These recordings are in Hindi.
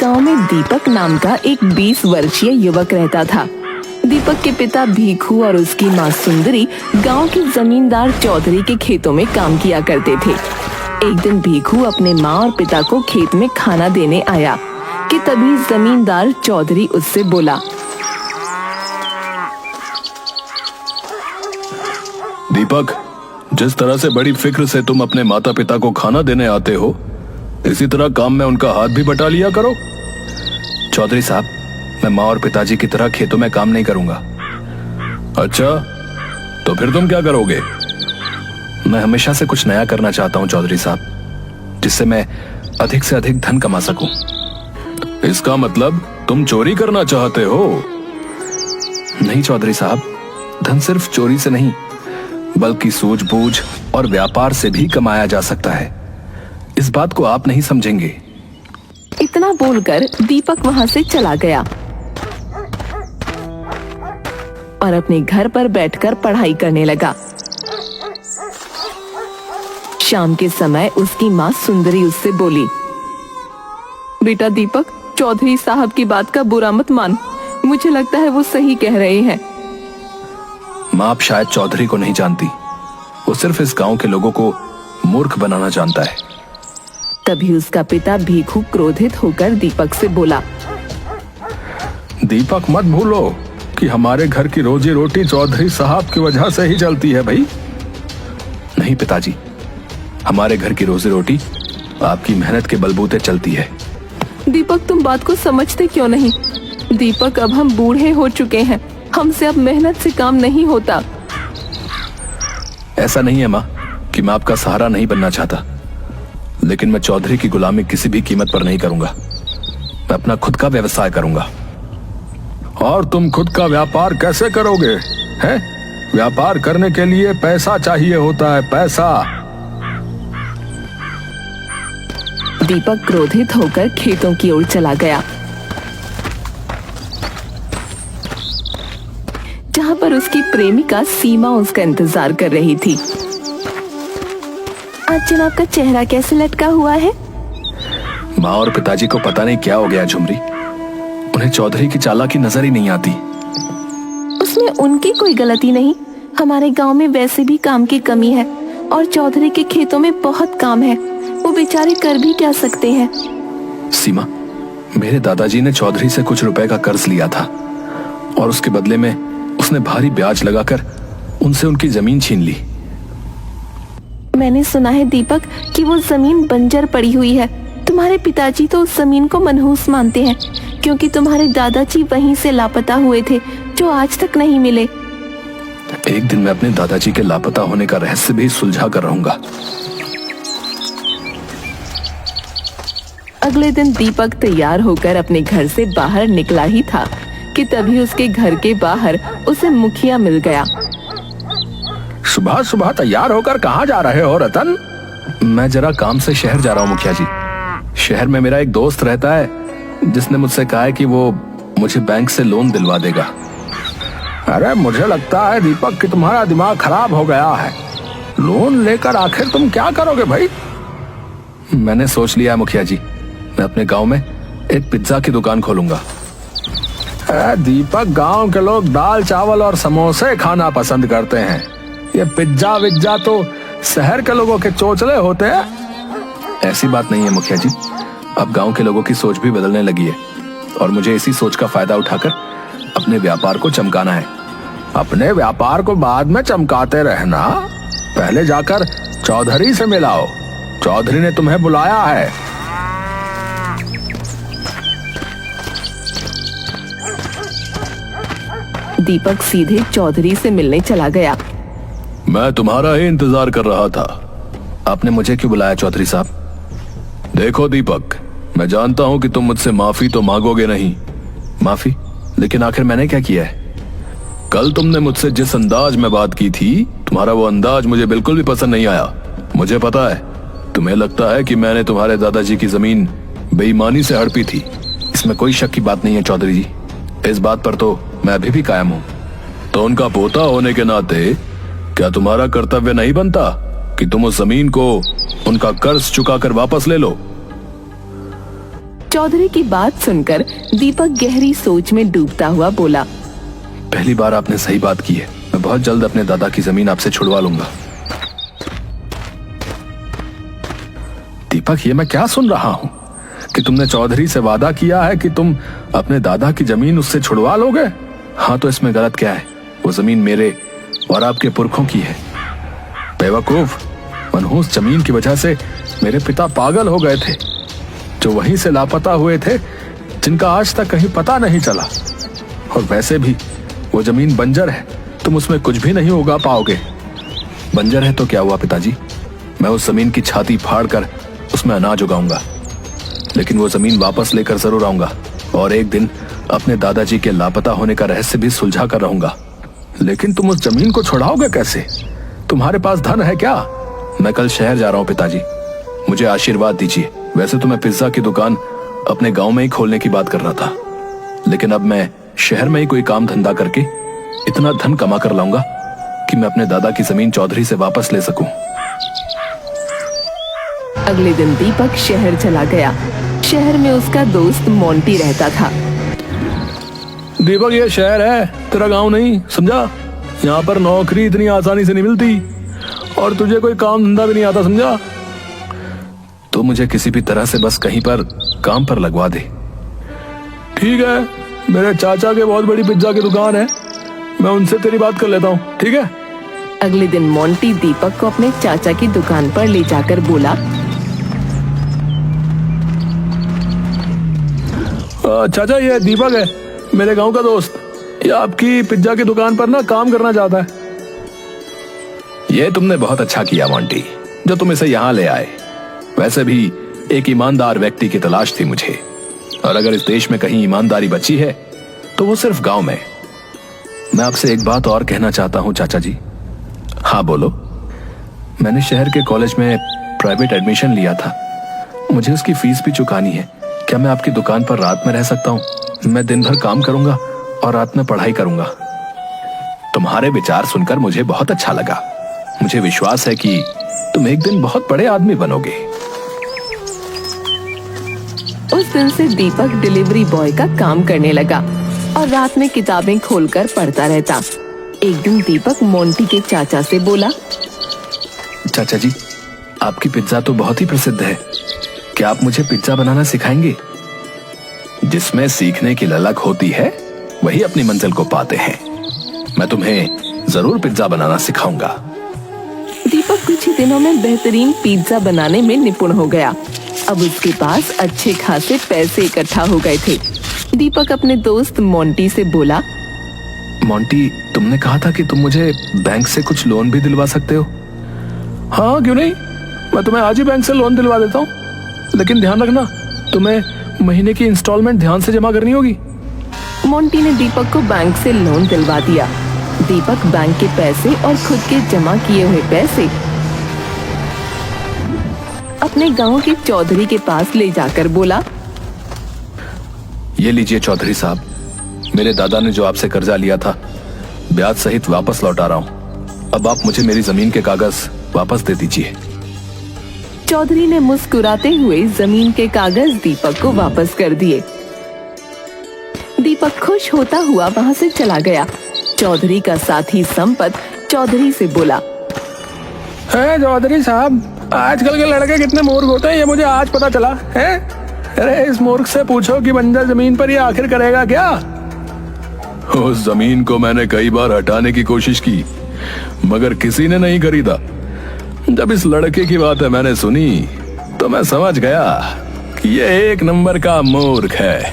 गांव में दीपक नाम का एक 20 वर्षीय युवक रहता था। दीपक के पिता भीखू और उसकी माँ सुंदरी गांव के जमींदार चौधरी के खेतों में काम किया करते थे। एक दिन भीखू अपने माँ और पिता को खेत में खाना देने आया कि तभी जमींदार चौधरी उससे बोला, दीपक, जिस तरह से बड़ी फिक्र से तुम अपने माता पिता को खाना देने आते हो, इसी तरह काम में उनका हाथ भी बटा लिया करो। चौधरी साहब, मैं माँ और पिताजी की तरह खेतों में काम नहीं करूंगा। अच्छा, तो फिर तुम क्या करोगे? मैं हमेशा से कुछ नया करना चाहता हूँ चौधरी साहब, जिससे मैं अधिक से अधिक धन कमा सकूं। इसका मतलब तुम चोरी करना चाहते हो? नहीं चौधरी साहब, धन सिर्फ चोरी से नहीं बल्कि सूझबूझ और व्यापार से भी कमाया जा सकता है। इस बात को आप नहीं समझेंगे। इतना बोलकर दीपक वहां से चला गया और अपने घर पर बैठकर पढ़ाई करने लगा। शाम के समय उसकी माँ सुंदरी उससे बोली, बेटा दीपक, चौधरी साहब की बात का बुरा मत मान। मुझे लगता है वो सही कह रहे हैं। माँ, आप शायद चौधरी को नहीं जानती। वो सिर्फ इस गांव के लोगों को मूर्ख बनाना जानता है। तभी उसका पिता भीखू क्रोधित होकर दीपक से बोला, दीपक, मत भूलो कि हमारे घर की रोजी रोटी चौधरी साहब की वजह से ही चलती है भाई। नहीं पिताजी, हमारे घर की रोजी रोटी आपकी मेहनत के बलबूते चलती है। दीपक, तुम बात को समझते क्यों नहीं? दीपक, अब हम बूढ़े हो चुके हैं, हमसे अब मेहनत से काम नहीं होता। ऐसा नहीं है माँ कि मैं आपका सहारा नहीं बनना चाहता, लेकिन मैं चौधरी की गुलामी किसी भी कीमत पर नहीं करूंगा। मैं अपना खुद का व्यवसाय करूंगा। और तुम खुद का व्यापार कैसे करोगे? हैं? व्यापार करने के लिए पैसा चाहिए होता है, पैसा। दीपक क्रोधित होकर खेतों की ओर चला गया, जहां पर उसकी प्रेमिका सीमा उसका इंतजार कर रही थी। आज जनाब का चेहरा कैसे लटका हुआ है? माँ और पिताजी को पता नहीं क्या हो गया झुमरी। उन्हें चौधरी की चालाकी नजर ही नहीं आती। उसमें उनकी कोई गलती नहीं। हमारे गांव में वैसे भी काम की कमी है और चौधरी के खेतों में बहुत काम है। वो बेचारे कर भी क्या सकते हैं। सीमा, मेरे दादाजी ने चौधरी से कुछ रुपए का कर्ज लिया था और उसके बदले में उसने भारी ब्याज लगाकर उनसे उनकी जमीन छीन ली। मैंने सुना है दीपक कि वो जमीन बंजर पड़ी हुई है। तुम्हारे पिताजी तो उस जमीन को मनहूस मानते हैं, क्योंकि तुम्हारे दादाजी वहीं से लापता हुए थे, जो आज तक नहीं मिले। एक दिन मैं अपने दादाजी के लापता होने का रहस्य भी सुलझा कर रहूंगा। अगले दिन दीपक तैयार होकर अपने घर से बाहर निकला ही था कि तभी उसके घर के बाहर उसे मुखिया मिल गया। सुबह सुबह तैयार होकर कहाँ जा रहे हो रतन? मैं जरा काम से शहर जा रहा हूँ मुखिया जी। शहर में मेरा एक दोस्त रहता है जिसने मुझसे कहा है कि वो मुझे बैंक से लोन दिलवा देगा। अरे, मुझे लगता है दीपक कि तुम्हारा दिमाग खराब हो गया है। लोन लेकर आखिर तुम क्या करोगे भाई? मैंने सोच लिया है मुखिया जी, मैं अपने गांव में एक पिज्जा की दुकान खोलूंगा। अरे दीपक, गांव के लोग दाल चावल और समोसे खाना पसंद करते हैं। ये पिज्जा विज्जा तो शहर के लोगों के चोचले होते हैं। ऐसी बात नहीं है मुखिया जी, अब गांव के लोगों की सोच भी बदलने लगी है और मुझे इसी सोच का फायदा उठाकर अपने व्यापार को चमकाना है। अपने व्यापार को बाद में चमकाते रहना, पहले जाकर चौधरी से मिलाओ। चौधरी ने तुम्हें बुलाया है। दीपक सीधे चौधरी से मिलने चला गया। मैं तुम्हारा ही इंतजार कर रहा था। आपने मुझे क्यों बुलाया चौधरी साहब? देखो दीपक, मैं जानता हूं कि तुम मुझसे माफी तो मांगोगे नहीं। माफी? लेकिन आखिर मैंने क्या किया है? कल तुमने मुझसे जिस अंदाज में बात की थी, तुम्हारा वो अंदाज मुझे बिल्कुल भी पसंद नहीं आया। मुझे पता है, तुम्हें लगता है कि मैंने तुम्हारे दादाजी की जमीन बेईमानी से हड़पी थी। इसमें कोई शक की बात नहीं है चौधरी जी। इस बात पर तो मैं अभी भी कायम हूँ। तो उनका पोता होने के नाते क्या तुम्हारा कर्तव्य नहीं बनता कि तुम उस जमीन को उनका कर्ज चुकाकर वापस ले लो? चौधरी की बात सुनकर दीपक गहरी सोच में डूबता हुआ बोला। पहली बार आपने सही बात की है। मैं बहुत जल्द अपने दादा की जमीन आपसे छुड़वा लूंगा। दीपक, ये मैं क्या सुन रहा हूं कि तुमने चौधरी से वादा किया है कि तुम अपने दादा की जमीन उससे छुड़वा लोगे? हाँ, तो इसमें गलत क्या है? वो जमीन मेरे और आपके पुरखों की है। बेवकूफ, मनहूस जमीन की वजह से मेरे पिता पागल हो गए थे, जो वहीं से लापता हुए थे, जिनका आज तक कहीं पता नहीं चला। और वैसे भी वो जमीन बंजर है, तुम उसमें कुछ भी नहीं उगा पाओगे। बंजर है तो क्या हुआ पिताजी, मैं उस जमीन की छाती फाड़कर उसमें अनाज उगाऊंगा, लेकिन वो जमीन वापस लेकर जरूर आऊंगा और एक दिन अपने दादाजी के लापता होने का रहस्य भी सुलझा कर रहूंगा। लेकिन तुम उस जमीन को छुड़ाओगे कैसे? तुम्हारे पास धन है क्या? मैं कल शहर जा रहा हूँ पिताजी, मुझे आशीर्वाद दीजिए। वैसे तो मैं पिज्जा की दुकान अपने गांव में ही खोलने की बात कर रहा था, लेकिन अब मैं शहर में ही कोई काम धंधा करके इतना धन कमा कर लाऊंगा कि मैं अपने दादा की जमीन चौधरी से वापस ले सकूं। अगले दिन दीपक शहर चला गया। शहर में उसका दोस्त मोंटी रहता था। दीपक, ये शहर है, तेरा गांव नहीं, समझा? यहाँ पर नौकरी इतनी आसानी से नहीं मिलती और तुझे कोई काम धंधा भी नहीं आता, समझा? तो मुझे किसी भी तरह से बस कहीं पर काम पर लगवा दे। ठीक है, मेरे चाचा के बहुत बड़ी पिज्जा की दुकान है, मैं उनसे तेरी बात कर लेता हूँ, ठीक है? अगले दिन मोंटी दीपक को अपने चाचा की दुकान पर ले जाकर बोला। चाचा, ये दीपक है, मेरे गांव का दोस्त। ये आपकी पिज्जा की दुकान पर ना काम करना चाहता है। ये तुमने बहुत अच्छा किया मोंटी, जो तुम इसे यहाँ ले आए। वैसे भी एक ईमानदार व्यक्ति की तलाश थी मुझे, और अगर इस देश में कहीं ईमानदारी बची है तो वो सिर्फ गांव में। मैं आपसे एक बात और कहना चाहता हूँ चाचा जी। हाँ बोलो। मैंने शहर के कॉलेज में प्राइवेट एडमिशन लिया था, मुझे उसकी फीस भी चुकानी है। क्या मैं आपकी दुकान पर रात में रह सकता हूँ? मैं दिन भर काम करूंगा और रात में पढ़ाई करूंगा। तुम्हारे विचार सुनकर मुझे बहुत अच्छा लगा। मुझे विश्वास है कि तुम एक दिन बहुत बड़े आदमी बनोगे। उस दिन से दीपक डिलीवरी बॉय का काम करने लगा और रात में किताबें खोलकर पढ़ता रहता। एक दिन दीपक मोंटी के चाचा से बोला। चाचा जी, आपकी पिज्जा तो बहुत ही प्रसिद्ध है, क्या आप मुझे पिज्जा बनाना सिखाएंगे? जिसमें सीखने की ललक होती है वही अपनी मंजिल को पाते हैं। मैं तुम्हें जरूर पिज्जा बनाना सिखाऊंगा। दीपक कुछ ही दिनों में बेहतरीन पिज्जा बनाने में निपुण हो गया। अब उसके पास अच्छे खासे पैसे इकट्ठा हो गए थे। दीपक अपने दोस्त मोंटी से बोला। मोंटी, तुमने कहा था कि तुम मुझे बैंक से कुछ लोन भी दिलवा सकते हो। हाँ, क्यों नहीं, मैं तुम्हें आज ही बैंक से लोन दिलवा देता हूँ, लेकिन ध्यान रखना, तुम्हें महीने की इंस्टॉलमेंट ध्यान से जमा करनी होगी। मोंटी ने दीपक को बैंक से लोन दिलवा दिया। दीपक बैंक के पैसे और खुद के जमा किए हुए पैसे अपने गांव के चौधरी के पास ले जाकर बोला। ये लीजिए चौधरी साहब, मेरे दादा ने जो आपसे कर्जा लिया था ब्याज सहित वापस लौटा रहा हूँ। अब आप मुझे मेरी जमीन के कागज वापस दे दीजिए। चौधरी ने मुस्कुराते हुए जमीन के कागज दीपक को वापस कर दिए। दीपक खुश होता हुआ वहां से चला गया। चौधरी का साथी संपत चौधरी से बोला। है चौधरी साहब, आजकल के लड़के कितने मूर्ख होते हैं, ये मुझे आज पता चला है। अरे इस मूर्ख से पूछो कि बंजर जमीन पर ये आखिर करेगा क्या। उस जमीन को मैंने कई बार हटाने की कोशिश की, मगर किसी ने नहीं खरीदा। जब इस लड़के की बातें मैंने सुनी तो मैं समझ गया कि ये एक नंबर का मूर्ख है।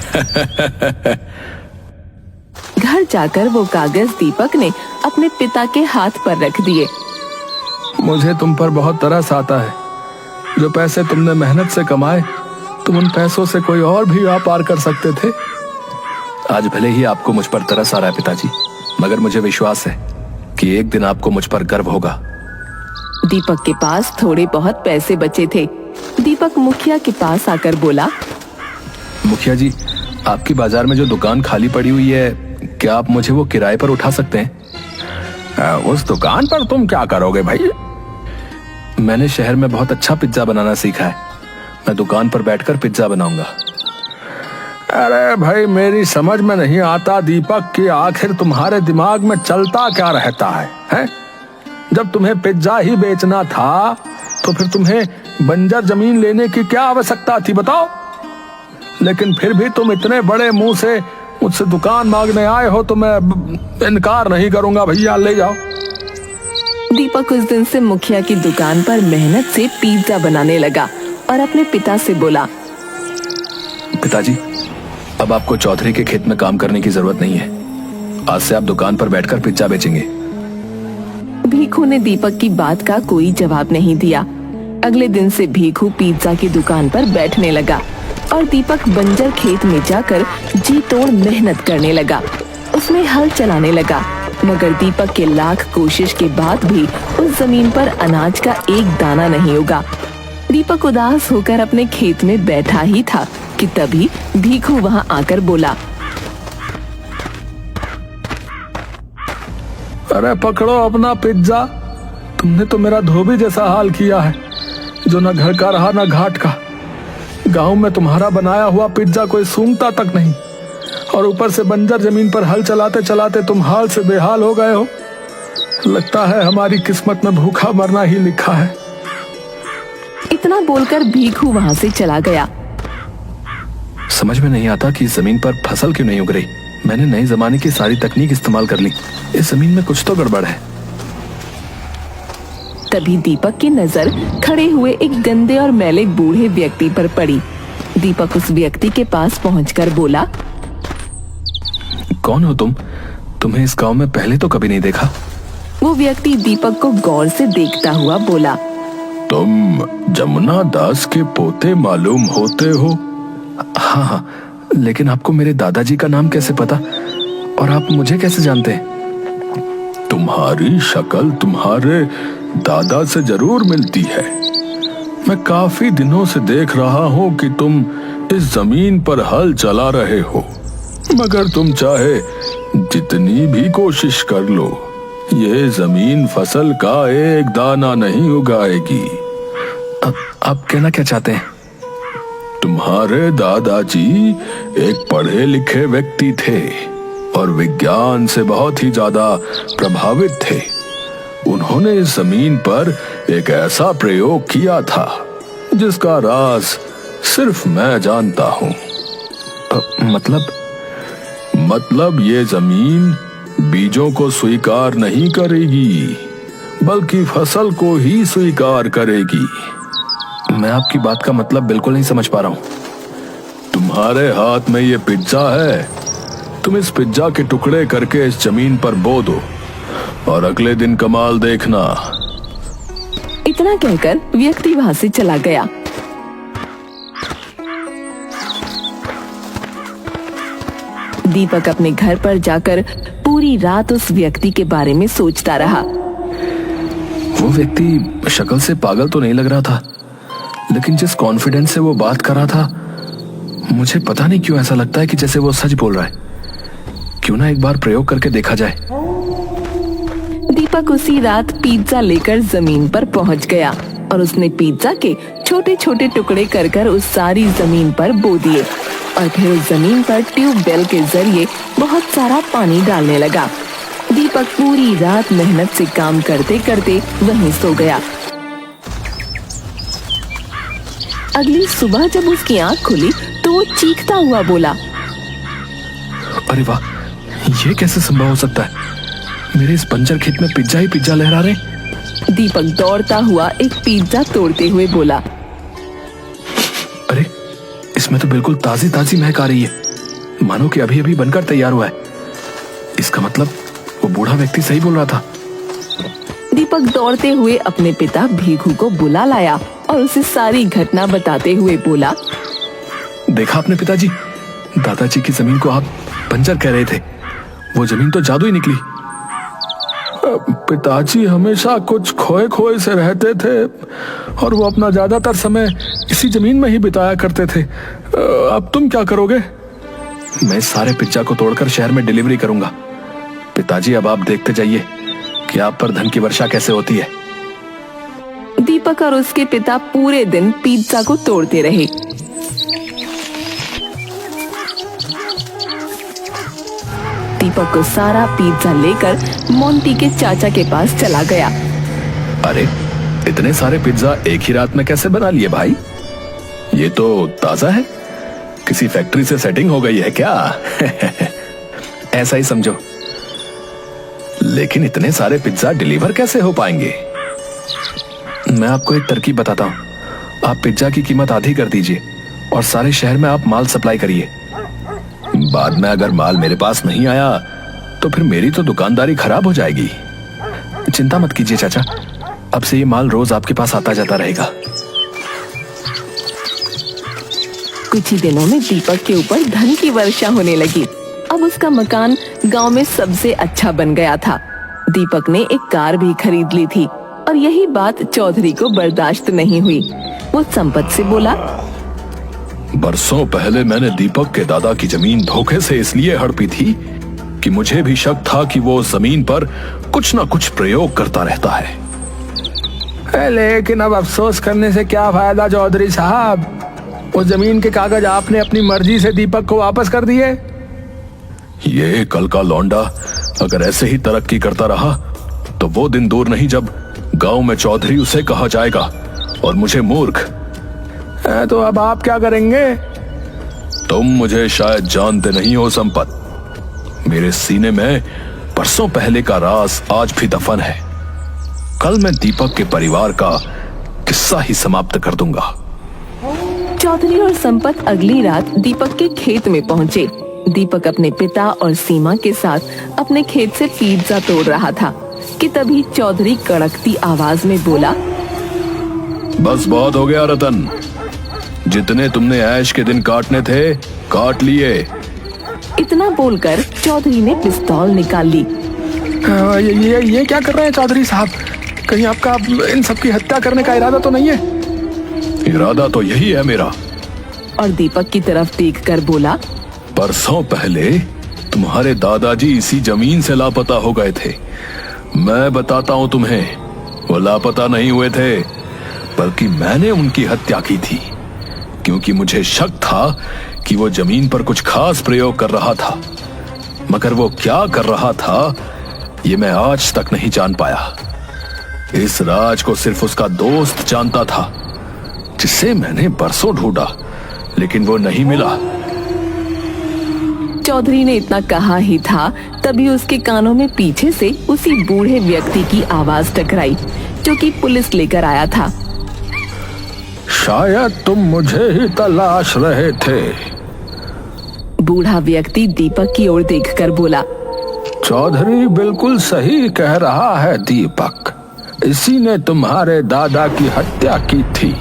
घर जाकर वो कागज दीपक ने अपने पिता के हाथ पर रख दिए। मुझे तुम पर बहुत तरस आता है। जो पैसे तुमने मेहनत से कमाए, तुम उन पैसों से कोई और भी व्यापार कर सकते थे। आज भले ही आपको मुझ पर तरस आ रहा है पिताजी, मगर मुझे विश्वास है कि एक दिन आपको मुझ पर गर्व होगा। दीपक के पास थोड़े बहुत पैसे बचे थे। दीपक मुखिया के पास आकर बोला। मुखिया जी, आपकी बाजार में जो दुकान खाली पड़ी हुई है, क्या आप मुझे वो किराए पर उठा सकते हैं? उस दुकान पर तुम क्या करोगे भाई? मैंने शहर में बहुत अच्छा पिज्जा बनाना सीखा है। मैं दुकान पर बैठकर पिज्जा बनाऊंगा। अरे भाई, मेरी समझ में नहीं आता दीपक कि आखिर तुम्हारे दिमाग में चलता क्या रहता है? जब तुम्हें पिज्जा ही बेचना था तो फिर तुम्हें बंजर जमीन लेने की क्या आवश्यकता थी, बताओ? लेकिन फिर भी तुम इतने बड़े मुंह से मुझसे दुकान मांगने आए हो तो मैं इनकार नहीं करूंगा। भैया ले जाओ। दीपक उस दिन से मुखिया की दुकान पर मेहनत से पिज्जा बनाने लगा और अपने पिता से बोला, पिताजी, अब आपको चौधरी के खेत में काम करने की जरूरत नहीं है। आज से आप दुकान पर बैठकर पिज्जा बेचेंगे। भीखू ने दीपक की बात का कोई जवाब नहीं दिया। अगले दिन से भीखू पिज्जा की दुकान पर बैठने लगा और दीपक बंजर खेत में जाकर जी तोड़ मेहनत करने लगा। उसमें हल चलाने लगा, मगर दीपक के लाख कोशिश के बाद भी उस जमीन पर अनाज का एक दाना नहीं उगा। दीपक उदास होकर अपने खेत में बैठा ही था कि तभी भीखू वहां आकर बोला, अरे पकड़ो अपना पिज्जा। तुमने तो मेरा धोबी जैसा हाल किया है, जो न घर का रहा न घाट का। गांव में तुम्हारा बनाया हुआ पिज्जा कोई सूंघता तक नहीं, और ऊपर से बंजर जमीन पर हल चलाते चलाते तुम हाल से बेहाल हो गए हो। लगता है हमारी किस्मत में भूखा मरना ही लिखा है। इतना बोलकर भीखू वहां से चला गया। समझ में नहीं आता कि इस जमीन पर फसल क्यों नहीं उग रही। मैंने नए जमाने की सारी तकनीक इस्तेमाल कर ली, इस जमीन में कुछ तो गड़बड़ है। तभी दीपक की नजर खड़े हुए एक गंदे और मैले बूढ़े व्यक्ति पर पड़ी। दीपक उस व्यक्ति के पास पहुंचकर बोला, कौन हो तुम? तुम्हें इस गांव में पहले तो कभी नहीं देखा। वो व्यक्ति दीपक को गौर से देखता हुआ बोला, तुम जमुना दास के पोते मालूम होते हो? हाँ हाँ, लेकिन आपको मेरे दादाजी का नाम कैसे पता, और आप मुझे कैसे जानते हैं? तुम्हारी शक्ल तुम्हारे दादा से जरूर मिलती है। मैं काफी दिनों से देख रहा हूँ कि तुम इस जमीन पर हल चला रहे हो, मगर तुम चाहे जितनी भी कोशिश कर लो, ये जमीन फसल का एक दाना नहीं उगाएगी। आप कहना क्या चाहते हैं? तुम्हारे दादाजी एक पढ़े लिखे व्यक्ति थे और विज्ञान से बहुत ही ज्यादा प्रभावित थे। उन्होंने इस जमीन पर एक ऐसा प्रयोग किया था जिसका राज सिर्फ मैं जानता हूँ। मतलब ये जमीन बीजों को स्वीकार नहीं करेगी, बल्कि फसल को ही स्वीकार करेगी। मैं आपकी बात का मतलब बिल्कुल नहीं समझ पा रहा हूँ। तुम्हारे हाथ में ये पिज्जा है, तुम इस पिज्जा के टुकड़े करके इस जमीन पर बो दो और अगले दिन कमाल देखना। इतना कहकर व्यक्ति वहां से चला गया। दीपक अपने घर पर जाकर पूरी रात उस व्यक्ति के बारे में सोचता रहा। वो व्यक्ति शक्ल से पागल तो नहीं लग रहा था, लेकिन जिस कॉन्फिडेंस से वो बात कर रहा था, मुझे पता नहीं क्यों ऐसा लगता है कि जैसे वो सच बोल रहा है। क्यों ना एक बार प्रयोग करके देखा जाए। दीपक उसी रात पिज्जा लेकर जमीन पर पहुंच गया और उसने पिज्जा के छोटे छोटे टुकड़े कर कर उस सारी जमीन पर बो दिए और फिर उस जमीन पर ट्यूबवेल के जरिए बहुत सारा पानी डालने लगा। दीपक पूरी रात मेहनत से काम करते करते वहीं सो गया। अगली सुबह जब उसकी आंख खुली तो वो चीखता हुआ बोला, अरे वाह, ये कैसे संभव हो सकता है? मेरे इस बंजर खेत में पिज्जा ही पिज्जा लहरा रहे। दीपक दौड़ता हुआ एक पिज्जा तोड़ते हुए बोला, अरे इसमें तो बिल्कुल ताजी ताजी महक आ रही है, मानो कि अभी अभी बनकर तैयार हुआ है। इसका मतलब वो बूढ़ा व्यक्ति सही बोल रहा था। दीपक दौड़ते हुए अपने पिता भीखू को बुला लाया और उसे सारी घटना बताते हुए बोला, देखा आपने पिताजी, दादाजी की जमीन को आप बंजर कह रहे थे, वो जमीन तो जादू ही निकली। पिताजी हमेशा कुछ खोए खोए से रहते थे और वो अपना ज्यादातर समय इसी जमीन में ही बिताया करते थे। अब तुम क्या करोगे? मैं सारे पिज्जा को तोड़कर शहर में डिलीवरी करूंगा। पिताजी अब आप देखते जाइए कि आप पर धन की वर्षा कैसे होती है। दीपक और उसके पिता पूरे दिन पिज्जा को तोड़ते रहे। दीपक को सारा पिज्जा लेकर मोंटी के चाचा के पास चला गया। अरे इतने सारे पिज्जा एक ही रात में कैसे बना लिए भाई? ये तो ताजा है, किसी फैक्ट्री से सेटिंग हो गई है क्या? ऐसा ही समझो। लेकिन इतने सारे पिज्जा डिलीवर कैसे हो पाएंगे? मैं आपको एक तरकीब बताता हूँ। आप पिज्जा की कीमत आधी कर दीजिए और सारे शहर में आप माल सप्लाई करिए। बाद में अगर माल मेरे पास नहीं आया तो फिर मेरी तो दुकानदारी खराब हो जाएगी। चिंता मत कीजिए चाचा, अब से ये माल रोज आपके पास आता जाता रहेगा। कुछ ही दिनों में दीपक के ऊपर धन की वर्षा होने लगी। अब उसका मकान गांव में सबसे अच्छा बन गया था। दीपक ने एक कार भी खरीद ली थी और यही बात चौधरी को बर्दाश्त नहीं हुई। वो संपत से बोला, बरसों पहले मैंने दीपक के दादा की जमीन धोखे से इसलिए हड़पी थी कि मुझे भी शक था कि वो जमीन पर कुछ न कुछ प्रयोग करता रहता है। लेकिन अब अफसोस करने से क्या फायदा चौधरी साहब? उस जमीन के कागज आपने अपनी मर्जी से दीपक को वापस कर दिए। ये कल का लौंडा अगर ऐसे ही तरक्की करता रहा तो वो दिन दूर नहीं जब गांव में चौधरी उसे कहा जाएगा और मुझे मूर्ख। तो अब आप क्या करेंगे? तुम मुझे शायद जानते नहीं हो संपत, मेरे सीने में बरसों पहले का राज आज भी दफन है। कल मैं दीपक के परिवार का किस्सा ही समाप्त कर दूंगा। चौधरी और संपत अगली रात दीपक के खेत में पहुंचे। दीपक अपने पिता और सीमा के साथ अपने खेत से पिज्जा तोड़ रहा था कि तभी चौधरी कड़कती आवाज में बोला, बस बहुत हो गया रतन, जितने तुमने ऐश के दिन काटने थे काट लिए। इतना बोलकर चौधरी ने पिस्तौल निकाल ली। ये क्या कर रहे हैं चौधरी साहब? कहीं आपका इन सबकी हत्या करने का इरादा तो नहीं है? इरादा तो यही है मेरा। और दीपक की तरफ देखकर बोला, बरसों पहले तुम्हारे दादाजी इसी जमीन से लापता हो गए थे। मैं बताता हूँ तुम्हें, वो लापता नहीं हुए थे, बल्कि मैंने उनकी हत्या की थी, क्योंकि मुझे शक था कि वो जमीन पर कुछ खास प्रयोग कर रहा था। मगर वो क्या कर रहा था ये मैं आज तक नहीं जान पाया। इस राज को सिर्फ उसका दोस्त जानता था, जिसे मैंने बरसों ढूंढा लेकिन वो नहीं मिला। चौधरी ने इतना कहा ही था, तभी उसके कानों में पीछे से उसी बूढ़े व्यक्ति की आवाज टकराई जो कि पुलिस लेकर आया था। शायद तुम मुझे ही तलाश रहे थे। बूढ़ा व्यक्ति दीपक की ओर देखकर बोला, चौधरी बिल्कुल सही कह रहा है दीपक, इसी ने तुम्हारे दादा की हत्या की थी।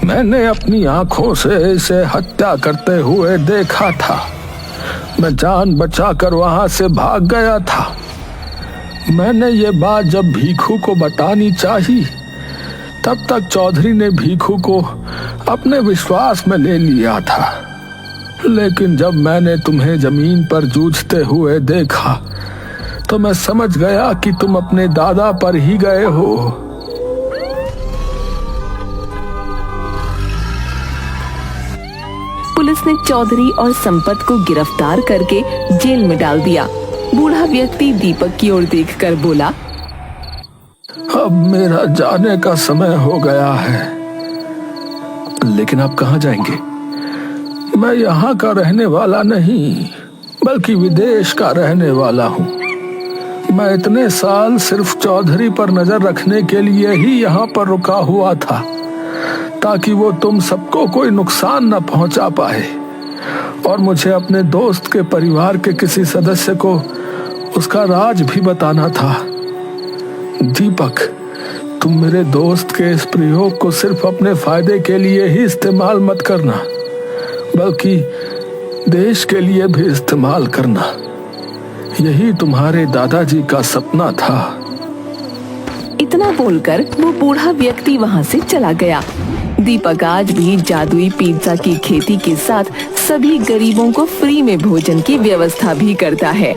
मैंने अपनी आंखों से इसे हत्या करते हुए देखा था। मैं जान बचाकर वहां से भाग गया था। मैंने ये बात जब भीखू को बतानी चाहिए, तब तक चौधरी ने भीखू को अपने विश्वास में ले लिया था। लेकिन जब मैंने तुम्हें जमीन पर जूझते हुए देखा तो मैं समझ गया कि तुम अपने दादा पर ही गए हो। पुलिस ने चौधरी और संपत को गिरफ्तार करके जेल में डाल दिया। बूढ़ा व्यक्ति दीपक की ओर देखकर बोला, अब मेरा जाने का समय हो गया है। लेकिन आप कहाँ जाएंगे? मैं यहाँ का रहने वाला नहीं, बल्कि विदेश का रहने वाला हूँ। मैं इतने साल सिर्फ चौधरी पर नजर रखने के लिए ही यहाँ पर रुका हुआ था, ताकि वो तुम सबको कोई नुकसान न पहुंचा पाए। और मुझे अपने दोस्त के परिवार के किसी सदस्य को उसका राज भी बताना था। दीपक, तुम मेरे दोस्त के इस प्रयोग को सिर्फ अपने फायदे के लिए ही इस्तेमाल मत करना, बल्कि देश के लिए भी इस्तेमाल करना। यही तुम्हारे दादाजी का सपना था। इतना बोलकर वो बूढ़ा व्यक्ति वहाँ से चला गया। दीपक आज भी जादुई पिज्जा की खेती के साथ सभी गरीबों को फ्री में भोजन की व्यवस्था भी करता है।